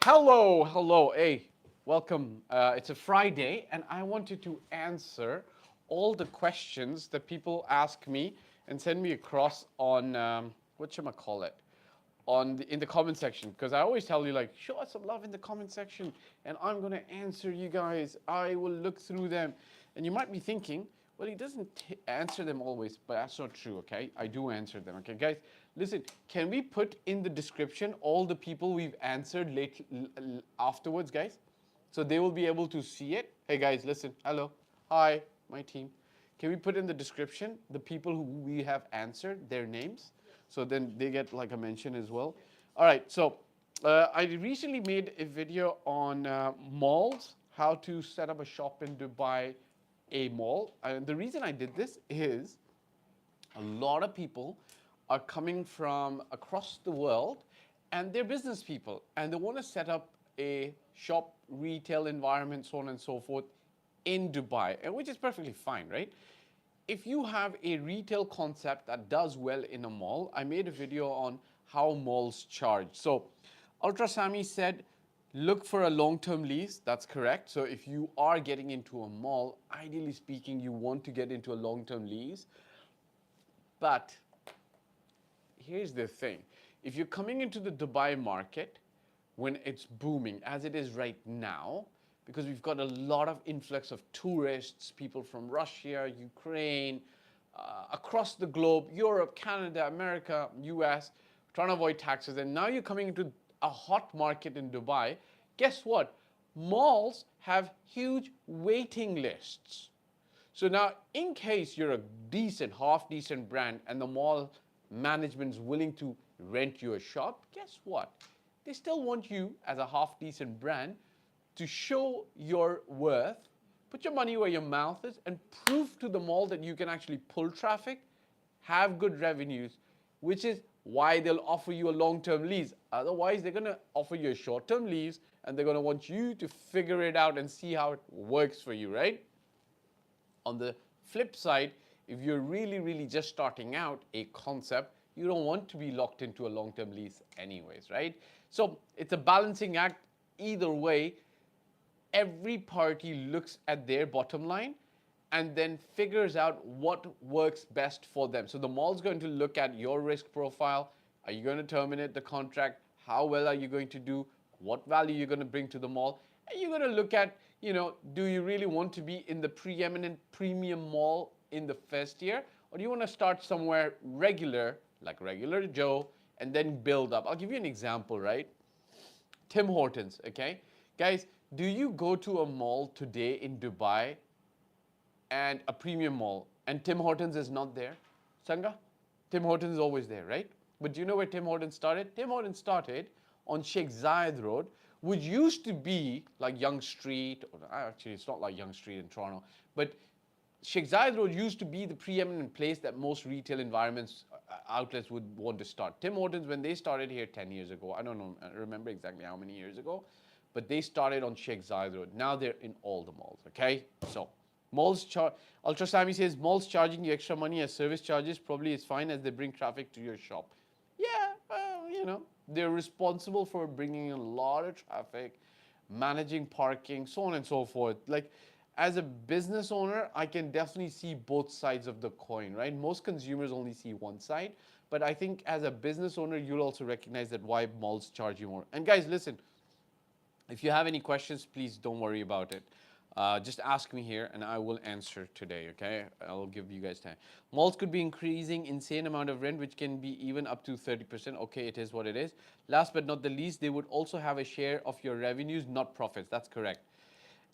Hello. Hey, welcome. It's a Friday, and I wanted to answer all the questions that people ask me and send me across on what should I call it? In the comment section, because I always tell you, like, show us some love in the comment section, and I'm gonna answer you guys. I will look through them, and you might be thinking, well, he doesn't answer them always, but that's not true. Okay, I do answer them. Okay, guys, listen. Can we put in the description all the people we've answered afterwards, guys? So they will be able to see it. Hey guys, listen. Hello, hi, my team. Can we put in the description the people who we have answered, their names? So then they get like a mention as well. All right, so I recently made a video on malls, how to set up a shop in Dubai, a mall. And the reason I did this is a lot of people are coming from across the world and they're business people and they want to set up a shop, retail environment, so on and so forth in Dubai, and which is perfectly fine, right? If you have a retail concept that does well in a mall, I made a video on how malls charge. So Ultra Sami said, look for a long-term lease. That's correct. So if you are getting into a mall, ideally speaking, you want to get into a long-term lease. But here's the thing. If you're coming into the Dubai market when it's booming, as it is right now, because we've got a lot of influx of tourists, people from Russia, Ukraine, across the globe, Europe, Canada, America, US, trying to avoid taxes. And now you're coming into a hot market in Dubai. Guess what? Malls have huge waiting lists. So now, in case you're a decent, half-decent brand and the mall management's willing to rent you a shop, guess what? They still want you as a half-decent brand to show your worth, put your money where your mouth is, and prove to the mall that you can actually pull traffic, have good revenues, which is why they'll offer you a long-term lease. Otherwise, they're going to offer you a short-term lease, and they're going to want you to figure it out and see how it works for you, right? On the flip side, if you're really just starting out a concept, you don't want to be locked into a long-term lease anyways, right? So it's a balancing act. Either way, every party looks at their bottom line and then figures out what works best for them. So the mall's going to look at your risk profile. Are you going to terminate the contract? How well are you going to do? What value you're going to bring to the mall? And you're going to look at, do you really want to be in the preeminent premium mall in the first year? Or do you want to start somewhere regular, like regular Joe, and then build up? I'll give you an example, right? Tim Hortons, okay? Guys, do you go to a mall today in Dubai and a premium mall and Tim Hortons is not there? Sangha? Tim Hortons is always there, right? But do you know where Tim Hortons started? Tim Hortons started on Sheikh Zayed Road, which used to be like Young Street. Or actually, it's not like Young Street in Toronto, but Sheikh Zayed Road used to be the preeminent place that most retail environments, outlets would want to start. Tim Hortons, when they started here 10 years ago, I don't know, I remember exactly how many years ago, but they started on Sheikh Zayed Road. Now they're in all the malls, okay? So malls Ultra Sami says, malls charging you extra money as service charges probably is fine as they bring traffic to your shop. Yeah, they're responsible for bringing a lot of traffic, managing parking, so on and so forth. Like, as a business owner, I can definitely see both sides of the coin, right? Most consumers only see one side, but I think as a business owner, you'll also recognize that why malls charge you more. And guys, listen, if you have any questions, please don't worry about it. Just ask me here and I will answer today, okay? I'll give you guys time. Malls could be increasing insane amount of rent, which can be even up to 30%. Okay, it is what it is. Last but not the least, they would also have a share of your revenues, not profits. That's correct.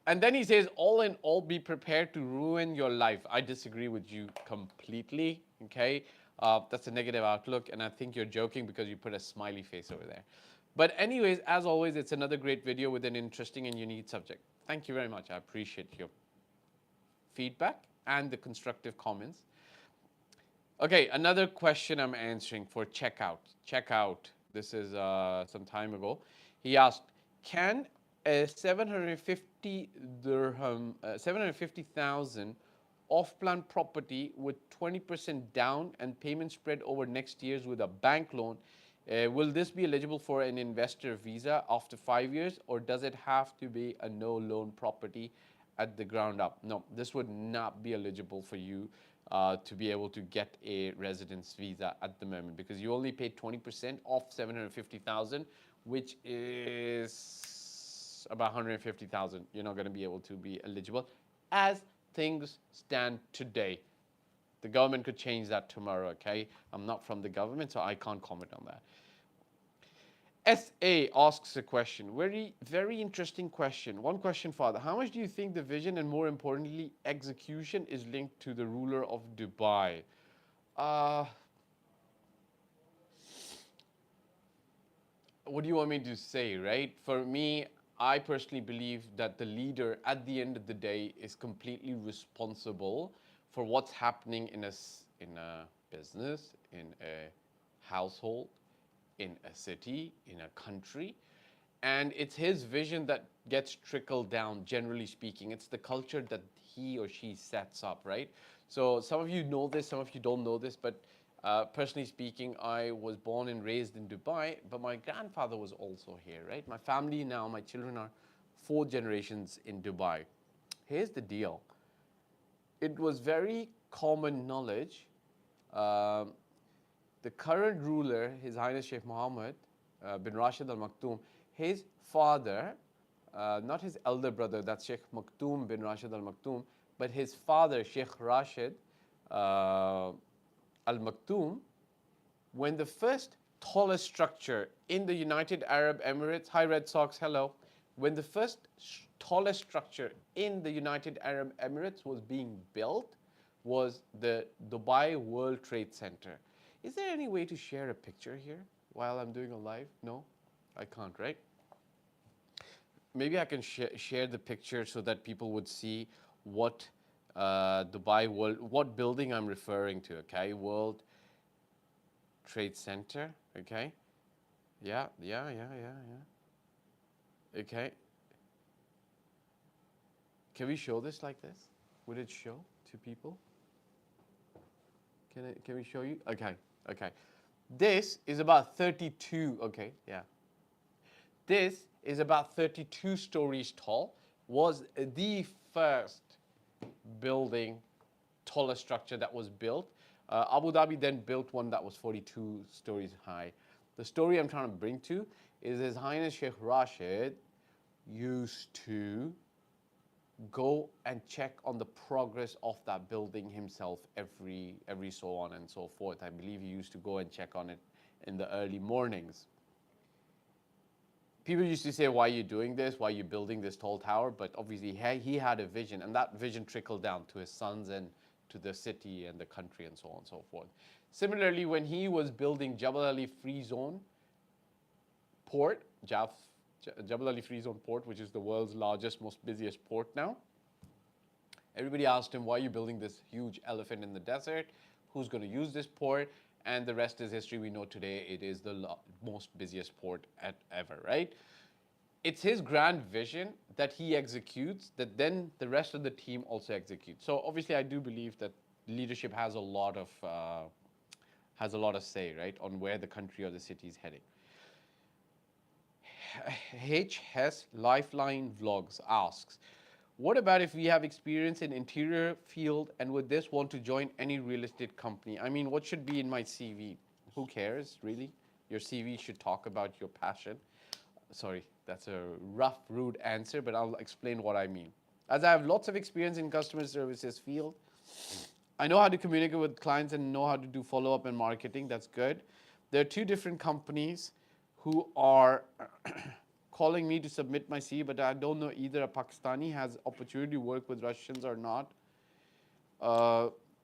And then he says, all in all, be prepared to ruin your life. I disagree with you completely, okay? That's a negative outlook, and I think you're joking because you put a smiley face over there. But anyways, as always, it's another great video with an interesting and unique subject. Thank you very much. I appreciate your feedback and the constructive comments. Okay, another question I'm answering for checkout. Checkout. This is some time ago. He asked, can a 750 dirham, 750,000 off-plan property with 20% down and payment spread over next years with a bank loan Will this be eligible for an investor visa after 5 years, or does it have to be a no loan property at the ground up? No, this would not be eligible for you to be able to get a residence visa at the moment, because you only paid 20% off 750,000, which is about 150,000. You're not going to be able to be eligible as things stand today. The government could change that tomorrow, okay? I'm not from the government, so I can't comment on that. SA asks a question, very, very interesting question. One question, Father. How much do you think the vision and, more importantly, execution is linked to the ruler of Dubai? What do you want me to say, right? For me, I personally believe that the leader, at the end of the day, is completely responsible for what's happening in a business, in a household, in a city, in a country. And it's his vision that gets trickled down, generally speaking. It's the culture that he or she sets up, right? So some of you know this, some of you don't know this, but personally speaking, I was born and raised in Dubai, but my grandfather was also here, right? My family now, my children are 4 generations in Dubai. Here's the deal. It was very common knowledge. The current ruler, His Highness Sheikh Mohammed bin Rashid Al Maktoum, his father, not his elder brother, that's Sheikh Maktoum bin Rashid Al Maktoum, but his father, Sheikh Rashid Al Maktoum, when the first tallest structure in the United Arab Emirates, hi Red Sox, hello, when the first tallest structure in the United Arab Emirates was being built, was the Dubai World Trade Center. Is there any way to share a picture here while I'm doing a live? No, I can't, right? Maybe I can share the picture so that people would see what what building I'm referring to, okay? World Trade Center, okay? Yeah. Okay. Can we show this like this? Would it show to people? Can we show you? Okay. This is about 32, okay, yeah. This is about 32 stories tall, was the first building, tallest structure that was built. Abu Dhabi then built one that was 42 stories high. The story I'm trying to bring to is His Highness Sheikh Rashid used to go and check on the progress of that building himself every so on and so forth. I believe he used to go and check on it in the early mornings. People used to say, why are you doing this? Why are you building this tall tower? But obviously he had a vision, and that vision trickled down to his sons and to the city and the country and so on and so forth. Similarly, when he was building Jabal Ali Free Zone port, Jabal Ali Free Zone port, which is the world's largest, most busiest port now. Everybody asked him, why are you building this huge elephant in the desert? Who's going to use this port? And the rest is history. We know today it is the most busiest port ever, right? It's his grand vision that he executes, that then the rest of the team also executes. So obviously I do believe that leadership has a lot of say, right, on where the country or the city is heading. HS Lifeline Vlogs asks, what about if we have experience in interior field and with this want to join any real estate company? I mean, what should be in my CV? Who cares, really? Your CV should talk about your passion. Sorry, that's a rough, rude answer, but I'll explain what I mean. As I have lots of experience in customer services field, I know how to communicate with clients and know how to do follow-up and marketing. That's good. There are 2 different companies who are calling me to submit my CV, but I don't know either a Pakistani has opportunity to work with Russians or not.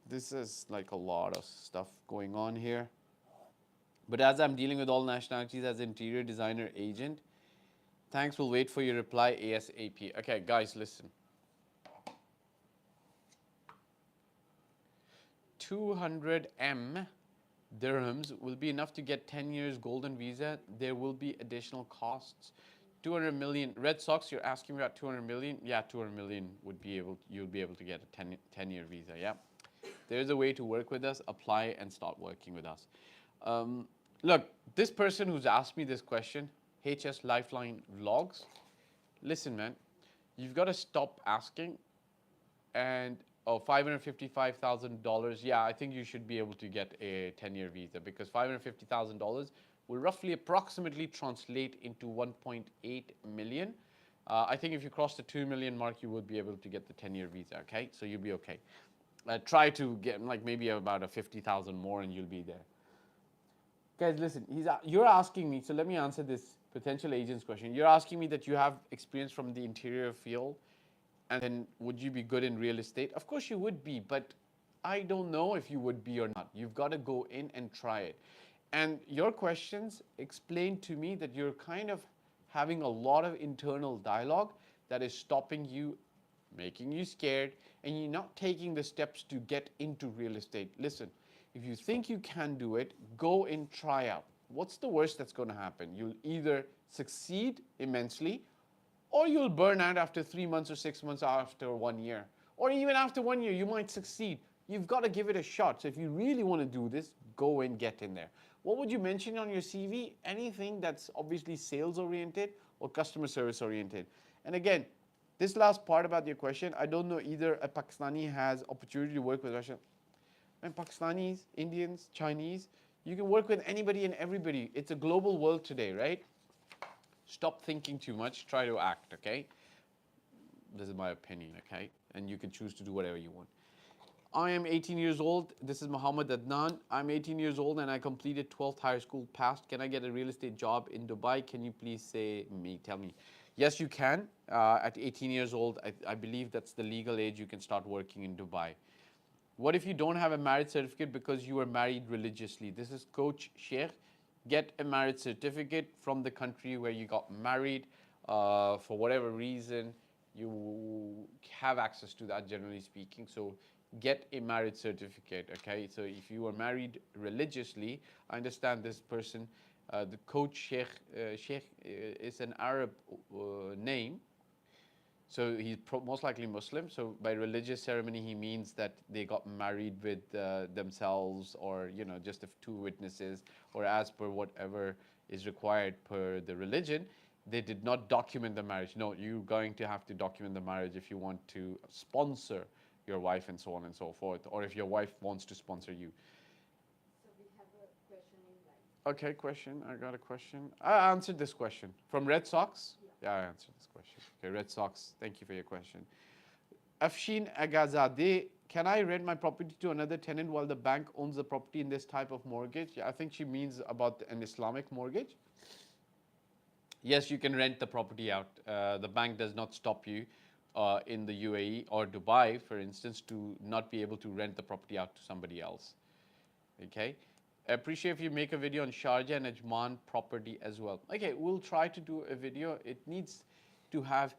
This is like a lot of stuff going on here. But as I'm dealing with all nationalities as interior designer agent, thanks, we'll wait for your reply ASAP. Okay, guys, listen. 200 dirhams will be enough to get 10 years golden visa. There will be additional costs. 200 million. Red Sox, you're asking about 200 million? Yeah, 200 million you'll be able to get a 10-year visa, yeah. There's a way to work with us, apply and start working with us. Look, this person who's asked me this question, HS Lifeline Vlogs, listen, man, you've got to stop asking. And oh, $555,000. Yeah, I think you should be able to get a 10-year visa because $550,000 will roughly approximately translate into 1.8 million. I think if you cross the 2 million mark, you would be able to get the 10-year visa. Okay, so you'll be okay. Try to get like maybe about a 50,000 more, and you'll be there. Guys, listen, you're asking me, so let me answer this potential agent's question. You're asking me that you have experience from the interior field, and then would you be good in real estate? Of course you would be, but I don't know if you would be or not. You've got to go in and try it. And your questions explain to me that you're kind of having a lot of internal dialogue that is stopping you, making you scared, and you're not taking the steps to get into real estate. Listen, if you think you can do it, go and try out. What's the worst that's going to happen? You'll either succeed immensely, or you'll burn out after 3 months or 6 months, after 1 year. Or even after 1 year, you might succeed. You've got to give it a shot. So if you really want to do this, go and get in there. What would you mention on your CV? Anything that's obviously sales oriented or customer service oriented. And again, this last part about your question, I don't know either a Pakistani has opportunity to work with Russian. And Pakistanis, Indians, Chinese, you can work with anybody and everybody. It's a global world today, right? Stop thinking too much, try to act, okay? This is my opinion, okay? And you can choose to do whatever you want. I am 18 years old. This is Muhammad Adnan. I'm 18 years old and I completed 12th higher school passed. Can I get a real estate job in Dubai? Can you please tell me? Yes, you can. At 18 years old, I believe that's the legal age you can start working in Dubai. What if you don't have a marriage certificate because you were married religiously? This is Coach Sheikh. Get a marriage certificate from the country where you got married. For whatever reason, you have access to that, generally speaking. So get a marriage certificate, okay? So if you were married religiously, I understand this person, the Coach Sheikh, is an Arab name. So he's most likely Muslim. So by religious ceremony, he means that they got married with themselves, or just two witnesses, or as per whatever is required per the religion. They did not document the marriage. No, you're going to have to document the marriage if you want to sponsor your wife and so on and so forth, or if your wife wants to sponsor you. So we have a question in line. Okay, question. I got a question. I answered this question. From Red Sox? Yeah, I answered this question. Okay, Red Sox, thank you for your question. Afshin Agazadeh, can I rent my property to another tenant while the bank owns the property in this type of mortgage? Yeah, I think she means about an Islamic mortgage. Yes, you can rent the property out. The bank does not stop you in the UAE or Dubai, for instance, to not be able to rent the property out to somebody else. Okay? I appreciate if you make a video on Sharjah and Ajman property as well. Okay, we'll try to do a video. It needs to have,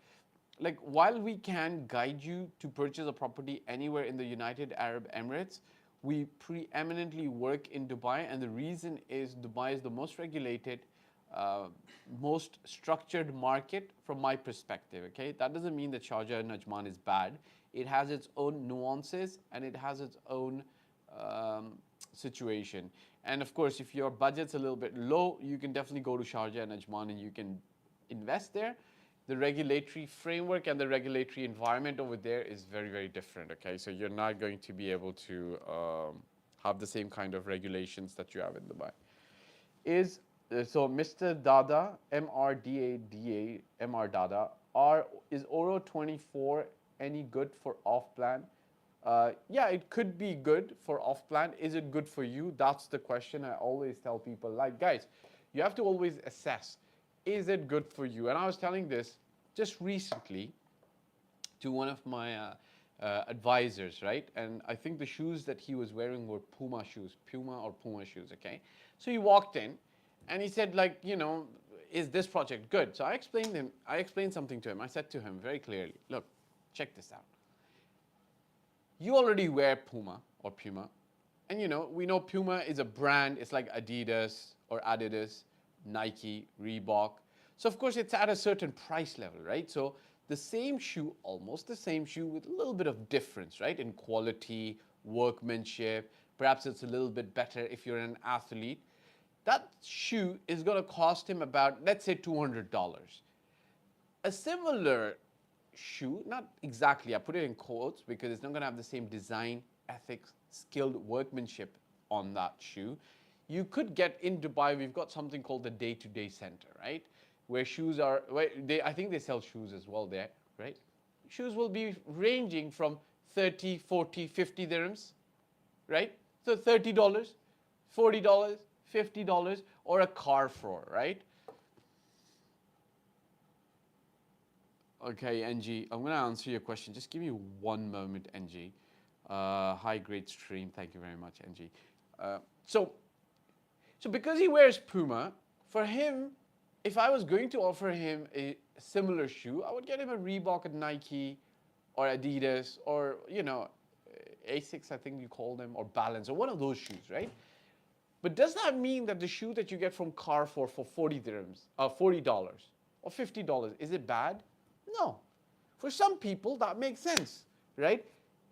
like, while we can guide you to purchase a property anywhere in the United Arab Emirates, we preeminently work in Dubai, and the reason is Dubai is the most regulated, most structured market from my perspective, okay? That doesn't mean that Sharjah and Ajman is bad. It has its own nuances and it has its own situation. And of course, if your budget's a little bit low, you can definitely go to Sharjah and Ajman and you can invest there. The regulatory framework and the regulatory environment over there is very, very different, okay? So you're not going to be able to have the same kind of regulations that you have in Dubai. So Mr. Dada, MRDADA, MR Dada, is Oro 24 any good for off-plan? Yeah, it could be good for off-plan. Is it good for you? That's the question I always tell people. Like, guys, you have to always assess, is it good for you? And I was telling this just recently to one of my advisors, right? And I think the shoes that he was wearing were Puma shoes, Puma shoes, okay? So he walked in and he said, like, is this project good? So I explained something to him. I said to him very clearly, look, check this out. You already wear Puma. And we know Puma is a brand. It's like Adidas or Adidas, Nike, Reebok. So of course it's at a certain price level, right? So the same shoe, almost the same shoe with a little bit of difference, right? In quality, workmanship. Perhaps it's a little bit better if you're an athlete. that shoe is going to cost him about, let's say, $200. A similar shoe, not exactly, I put it in quotes because it's not going to have the same design, ethics, skilled workmanship on that shoe. You could get in Dubai, we've got something called the day-to-day center, right? Where shoes are, I think they sell shoes as well there, right? Shoes will be ranging from 30, 40, 50 dirhams, right? So $30, $40, $50, or a car floor, right? Okay, NG, I'm going to answer your question. Just give me one moment, NG. High grade stream. Thank you very much, NG. So because he wears Puma, for him, if I was going to offer him a similar shoe, I would get him a Reebok at Nike or Adidas or, Asics, I think you call them, or Balance, or one of those shoes, right? But does that mean that the shoe that you get from Carrefour for 40 dirhams, $40 or $50, is it bad? No. For some people, that makes sense, right?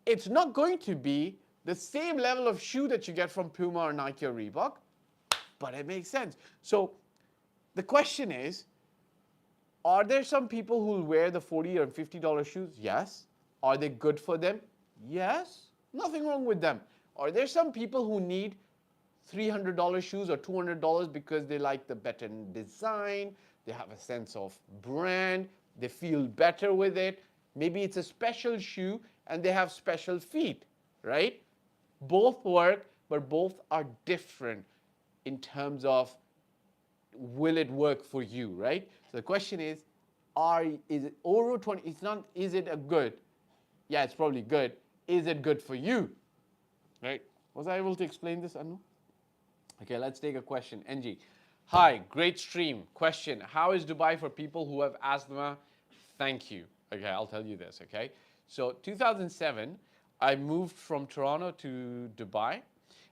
It's not going to be the same level of shoe that you get from Puma or Nike or Reebok, but it makes sense. So the question is, are there some people who will wear the $40 or $50 shoes? Yes. Are they good for them? Yes. Nothing wrong with them. Are there some people who need $300 shoes or $200 because they like the better design, they have a sense of brand, they feel better with it? Maybe it's a special shoe and they have special feet, right? Both work, but both are different in terms of will it work for you, right? So the question is it Oro 20? It's not. Is it a good? Yeah, it's probably good. Is it good for you? Right? Was I able to explain this, Anu? Okay, let's take a question. NG. Hi, great stream. Question: how is Dubai for people who have asthma? Thank you. Okay, I'll tell you this. Okay, so 2007, I moved from Toronto to Dubai,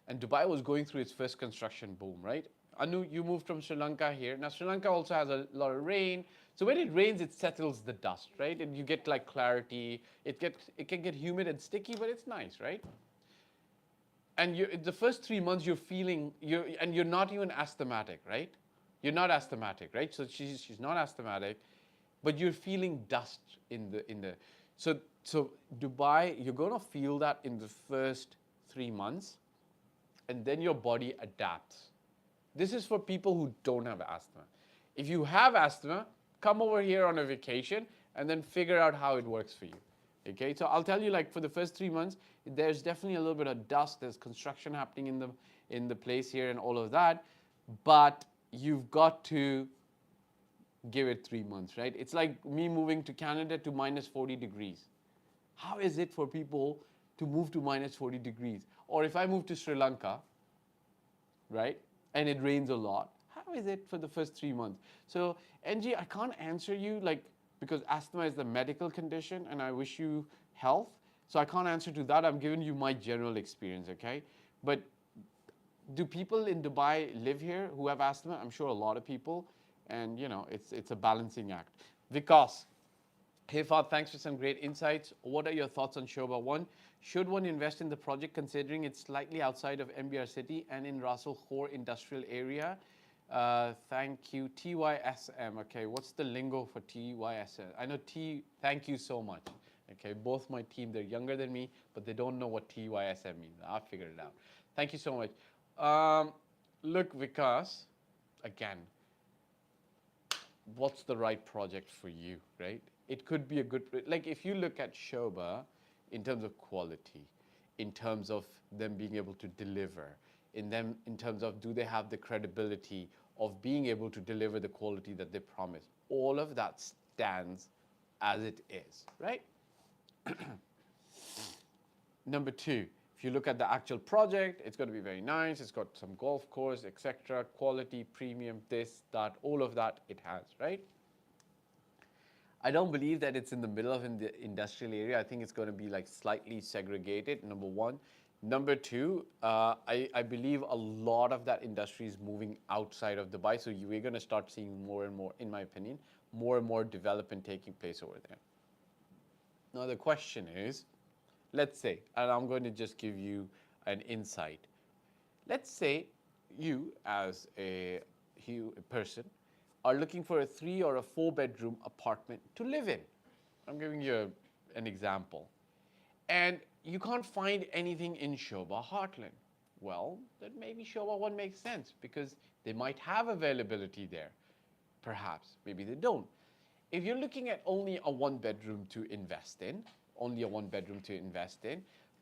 and Dubai was going through its first construction boom, right? Anu, you moved from Sri Lanka here. Now, Sri Lanka also has a lot of rain. So when it rains, it settles the dust, right? And you get like clarity. It can get humid and sticky, but it's nice, right? And the first 3 months you're feeling, and you're not even asthmatic, right? You're not asthmatic, right? So she's not asthmatic, but you're feeling dust in the. So Dubai, you're gonna feel that in the first 3 months, and then your body adapts. This is for people who don't have asthma. If you have asthma, come over here on a vacation and then figure out how it works for you. Okay, so I'll tell you, like, for the first 3 months, there's definitely a little bit of dust. There's construction happening in the place here and all of that, but you've got to give it 3 months, right? It's like me moving to Canada to minus 40 degrees. How is it for people to move to minus 40 degrees? Or if I move to Sri Lanka, right, and it rains a lot, how is it for the first 3 months? So, NG, I can't answer you, like, because asthma is the medical condition and I wish you health. So I can't answer to that. I'm giving you my general experience, okay? But do people in Dubai live here who have asthma? I'm sure a lot of people. And, it's a balancing act. Vikas, hey Fahd, thanks for some great insights. What are your thoughts on Shoba One? Should one invest in the project considering it's slightly outside of MBR city and in Ras Al Khor industrial area? Thank you. TYSM. Okay, what's the lingo for TYSM? I know thank you so much. Okay, both my team, they're younger than me, but they don't know what TYSM means. I'll figure it out. Thank you so much. Look, Vikas, again, what's the right project for you, right? It could be a good, like if you look at Shoba in terms of quality, in terms of them being able to deliver, in terms of do they have the credibility of being able to deliver the quality that they promise, all of that stands as it is, right? Number two, if you look at the actual project, it's going to be very nice. It's got some golf course, etc., quality, premium, this, that, all of that it has, right? I don't believe that it's in the middle of the industrial area. I think it's going to be like slightly segregated, number one. Number two, I believe a lot of that industry is moving outside of Dubai. So we're going to start seeing more and more, in my opinion, more and more development taking place over there. Now the question is, let's say, and I'm going to just give you an insight. Let's say you as a person are looking for a 3 or a 4 bedroom apartment to live in. I'm giving you an example. And you can't find anything in Shoba Heartland. Well, then maybe Shoba One makes sense because they might have availability there. Perhaps, maybe they don't. If you're looking at only a 1 bedroom to invest in,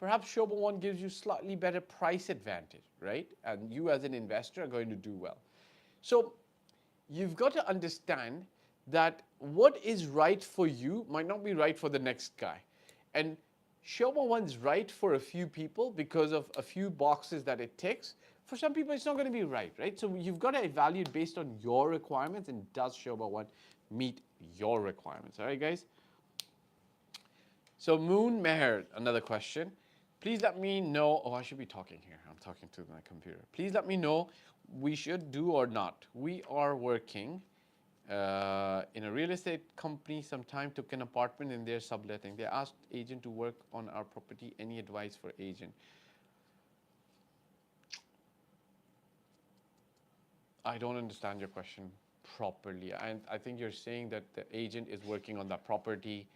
perhaps Shoba One gives you slightly better price advantage, right? And you as an investor are going to do well. So you've got to understand that what is right for you might not be right for the next guy. And Shoba One's right for a few people because of a few boxes that it ticks. For some people, it's not going to be right? So you've got to evaluate based on your requirements, and does Shoba One meet your requirements? All right, guys? So Moon Meher, another question. Please let me know. Oh, I should be talking here. I'm talking to my computer. Please let me know we should do or not. We are working in a real estate company. Sometime took an apartment in their subletting. They asked agent to work on our property. Any advice for agent? I don't understand your question properly. I think you're saying that the agent is working on that property.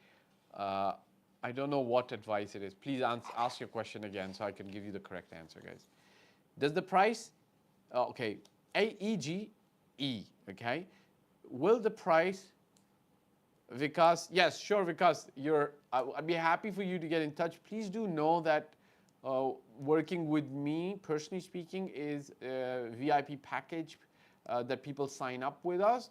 I don't know what advice it is. Please ask your question again so I can give you the correct answer, guys. Does the price, okay, AEGE, okay? Will the price, Vikas, yes, sure, Vikas, I'd be happy for you to get in touch. Please do know that working with me, personally speaking, is a VIP package that people sign up with us.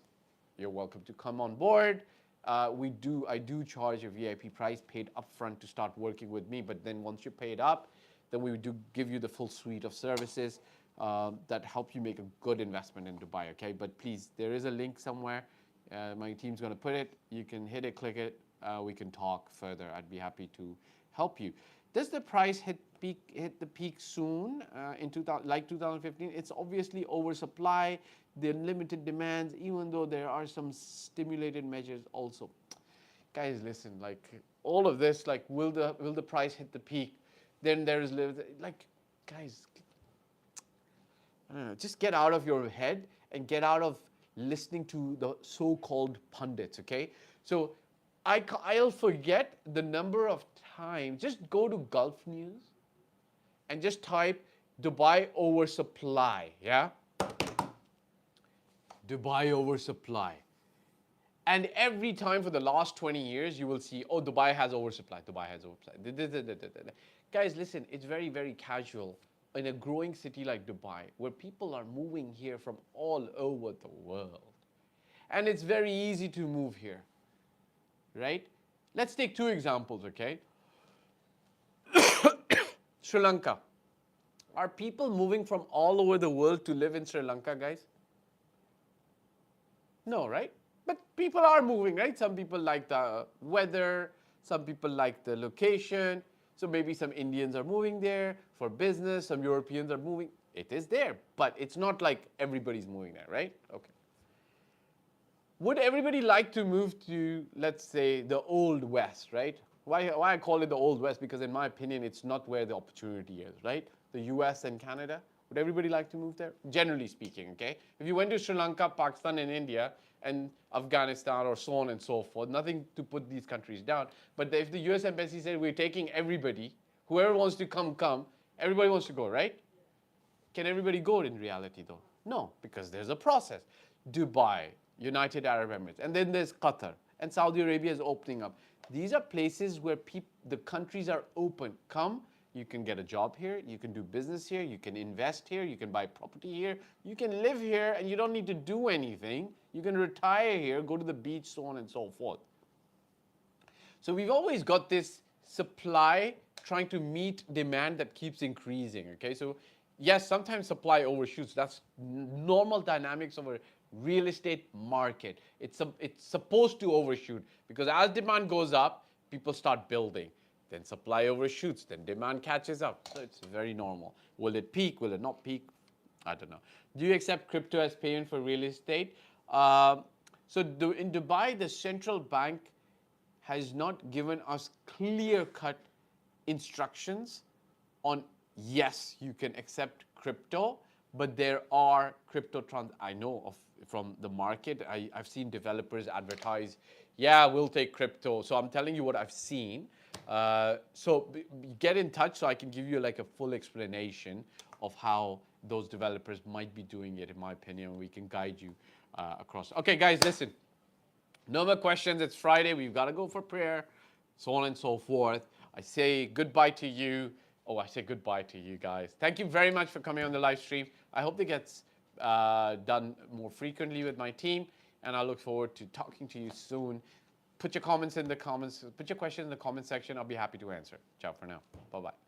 You're welcome to come on board. I do charge a VIP price paid upfront to start working with me, but then once you're paid up, then we do give you the full suite of services that help you make a good investment in Dubai, okay? But please, there is a link somewhere. My team's going to put it. You can hit it, click it. We can talk further. I'd be happy to help you. Does the price hit the peak soon in 2015? It's obviously oversupply. There are limited demands, even though there are some stimulated measures also. Guys, listen, like all of this, like will the price hit the peak? Then there is like, guys, I don't know, just get out of your head and get out of listening to the so-called pundits, okay? So I'll forget the number of times. Just go to Gulf News and just type Dubai oversupply, yeah? Dubai oversupply. And every time for the last 20 years, you will see, oh, Dubai has oversupply, Dubai has oversupply. Guys, listen, it's very, very casual in a growing city like Dubai, where people are moving here from all over the world. And it's very easy to move here, right? Let's take 2 examples, okay? Sri Lanka. Are people moving from all over the world to live in Sri Lanka, guys? No, right? But people are moving, right? Some people like the weather, some people like the location. So maybe some Indians are moving there for business, some Europeans are moving. It is there, but it's not like everybody's moving there, right? Okay. Would everybody like to move to, let's say, the Old West, right? Why I call it the Old West? Because in my opinion, it's not where the opportunity is, right? The US and Canada. Would everybody like to move there? Generally speaking, okay? If you went to Sri Lanka, Pakistan, and India, and Afghanistan, or so on and so forth, nothing to put these countries down. But if the US Embassy said, we're taking everybody, whoever wants to come, everybody wants to go, right? Can everybody go in reality, though? No, because there's a process. Dubai, United Arab Emirates, and then there's Qatar, and Saudi Arabia is opening up. These are places where the countries are open. Come. You can get a job here, you can do business here, you can invest here, you can buy property here, you can live here, and you don't need to do anything. You can retire here, go to the beach, so on and so forth. So we've always got this supply trying to meet demand that keeps increasing, okay? So yes, sometimes supply overshoots. That's normal dynamics of a real estate market. It's supposed to overshoot because as demand goes up, people start building. Then supply overshoots, then demand catches up. So it's very normal. Will it peak? Will it not peak? I don't know. Do you accept crypto as payment for real estate? In Dubai, the central bank has not given us clear-cut instructions on, yes, you can accept crypto, but there are I know of from the market. I've seen developers advertise, yeah, we'll take crypto. So I'm telling you what I've seen. So get in touch so I can give you like a full explanation of how those developers might be doing it. In my opinion, we can guide you across. Okay, guys, listen. No more questions. It's Friday. We've got to go for prayer, so on and so forth. I say goodbye to you. Oh, I say goodbye to you guys. Thank you very much for coming on the live stream. I hope it gets done more frequently with my team, and I look forward to talking to you soon. Put your comments in the comments. Put your questions in the comment section. I'll be happy to answer. Ciao for now. Bye-bye.